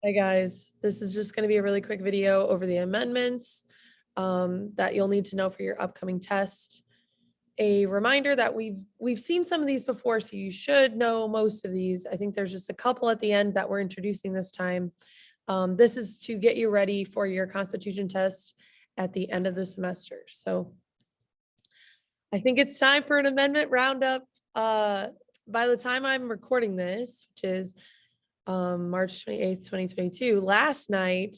Hi guys, this is just going to be a really quick video over the amendments that you'll need to know for your upcoming test. A reminder that we've seen some of these before, so you should know most of these. I think there's just a couple at the end that we're introducing this time. This is to get you ready for your Constitution test at the end of the semester. So I think it's time for an amendment roundup. By the time I'm recording this, which is March 28th, 2022, last night,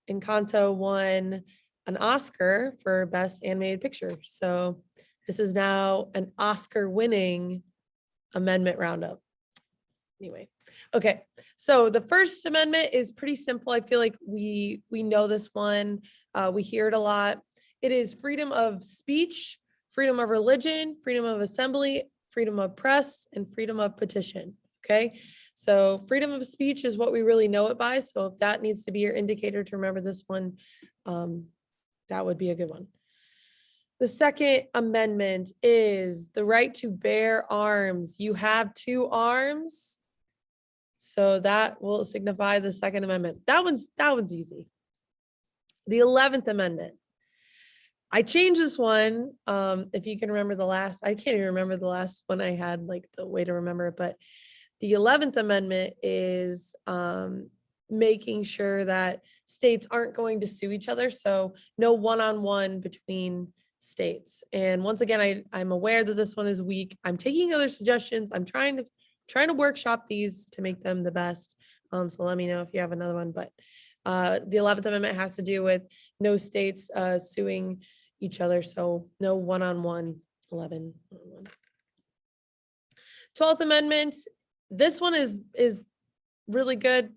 Encanto won an Oscar for Best Animated Picture. So this is now an Oscar-winning amendment roundup. Anyway, okay. So the First Amendment is pretty simple. I feel like we know this one. We hear it a lot. It is freedom of speech, freedom of religion, freedom of assembly, freedom of press, and freedom of petition. Okay. So freedom of speech is what we really know it by. So if that needs to be your indicator to remember this one, that would be a good one. The Second Amendment is the right to bear arms. You have two arms. So that will signify the Second Amendment. That one's easy. The 11th Amendment. I changed this one. If you can remember the last, I can't even remember the last one I had, like the way to remember it, but the 11th Amendment is making sure that states aren't going to sue each other. So no one-on-one between states. And once again, I'm aware that this one is weak. I'm taking other suggestions. I'm trying to workshop these to make them the best. So let me know if you have another one. But the 11th Amendment has to do with no states suing each other. So no one-on-one, 11. 12th Amendment. This one is really good.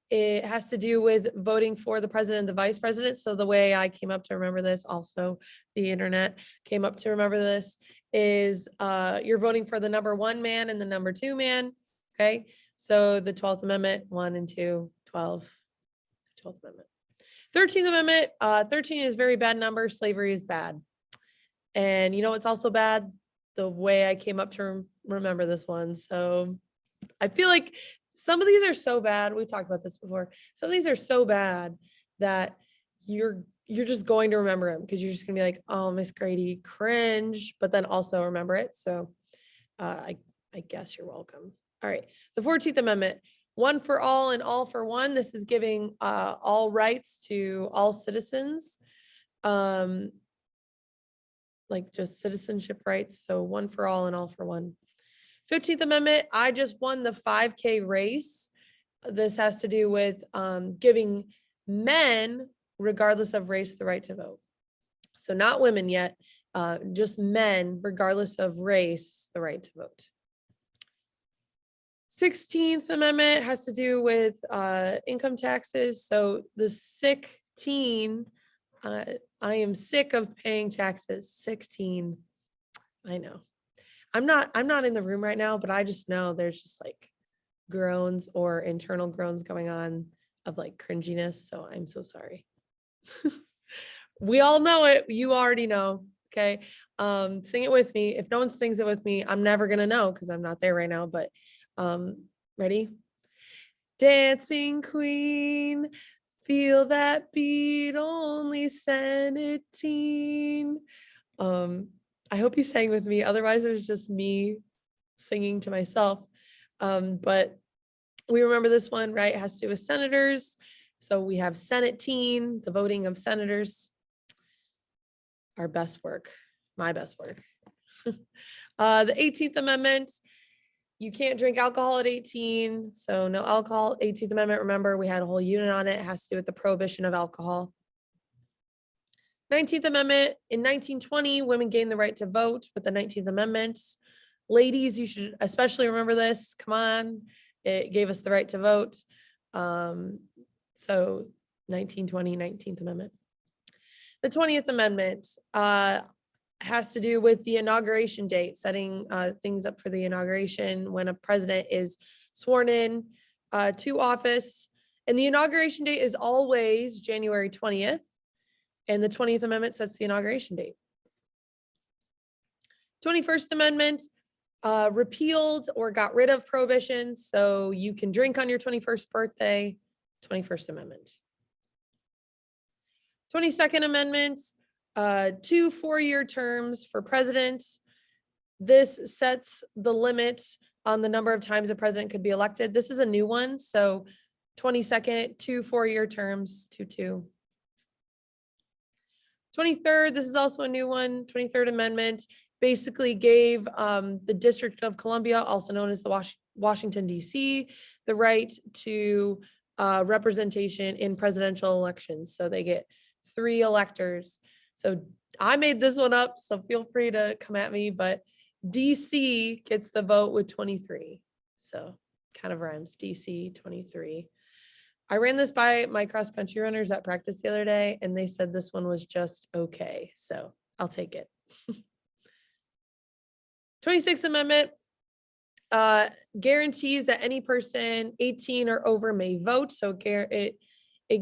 It has to do with voting for the president and the vice president. So the way I came up to remember this, also the internet came up to remember this, is you're voting for the number 1 man and the number 2 man. Okay. So the 12th Amendment, 1 and 2, 12, 12th Amendment. 13th Amendment, 13 is very bad number. Slavery is bad. And you know what's also bad? The way I came up to remember this one. So I feel like some of these are so bad. We talked about this before. Some of these are so bad that you're just going to remember them because you're just gonna be like, oh, Miss Grady, cringe, but then also remember it. So I guess you're welcome. All right. The 14th Amendment, one for all and all for one. This is giving all rights to all citizens. Like just citizenship rights. So one for all and all for one. 15th Amendment, I just won the 5K race. This has to do with giving men, regardless of race, the right to vote. So not women yet, just men, regardless of race, the right to vote. 16th Amendment has to do with income taxes. So the sick teen, I am sick of paying taxes. Sick teen, I know. I'm not in the room right now, but I just know there's just like groans or internal groans going on of like cringiness. So I'm so sorry. We all know it. You already know. Okay. Sing it with me. If no one sings it with me, I'm never gonna know because I'm not there right now. But ready? Dancing Queen, feel that beat, only Senate teen. I hope you sang with me. Otherwise, it was just me singing to myself. But we remember this one, right? It has to do with senators. So we have Senate teen, the voting of senators. Our best work, my best work. The 18th Amendment, you can't drink alcohol at 18. So no alcohol. 18th Amendment, remember, we had a whole unit on it. It has to do with the prohibition of alcohol. 19th Amendment, in 1920, women gained the right to vote with the 19th Amendment. Ladies, you should especially remember this. Come on, it gave us the right to vote. So 1920, 19th Amendment. The 20th Amendment has to do with the inauguration date, setting things up for the inauguration when a president is sworn in to office. And the inauguration date is always January 20th. And the 20th Amendment sets the inauguration date. 21st Amendment repealed or got rid of prohibitions. So you can drink on your 21st birthday. 21st Amendment. 22nd Amendment, 2 4-year terms for president. This sets the limit on the number of times a president could be elected. This is a new one. So 22nd, 2 4-year terms, 2. 23rd, this is also a new one. 23rd Amendment basically gave the District of Columbia, also known as the Washington, D.C., the right to representation in presidential elections. So they get 3 electors. So I made this one up, so feel free to come at me, but DC gets the vote with 23. So kind of rhymes, DC 23. I ran this by my cross country runners at practice the other day, and they said this one was just okay. So I'll take it. 26th Amendment guarantees that any person 18 or over may vote. So it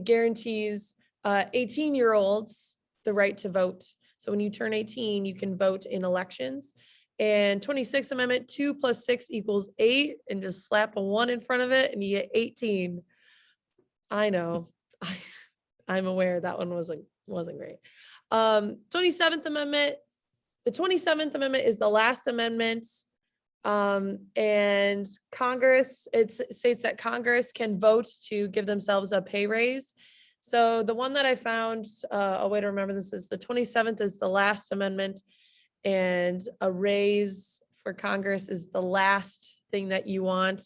guarantees 18-year-olds the right to vote. So when you turn 18, you can vote in elections. And 26th Amendment, 2 + 6 = 8, and just slap a 1 in front of it and you get 18. I know. I'm aware that one wasn't great. 27th Amendment. The 27th Amendment is the last amendment. And Congress, it states that Congress can vote to give themselves a pay raise. So the one that I found, a way to remember this is the 27th is the last amendment, and a raise for Congress is the last thing that you want.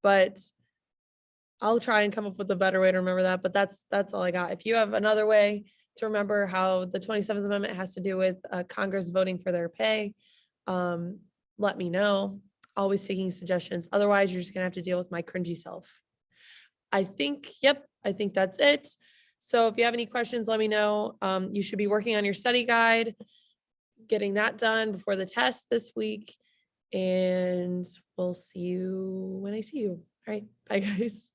But I'll try and come up with a better way to remember that, but that's all I got. If you have another way to remember how the 27th Amendment has to do with Congress voting for their pay, let me know. Always taking suggestions. Otherwise, you're just gonna have to deal with my cringy self. I think that's it. So if you have any questions, let me know. You should be working on your study guide, getting that done before the test this week, and we'll see you when I see you. All right, bye guys.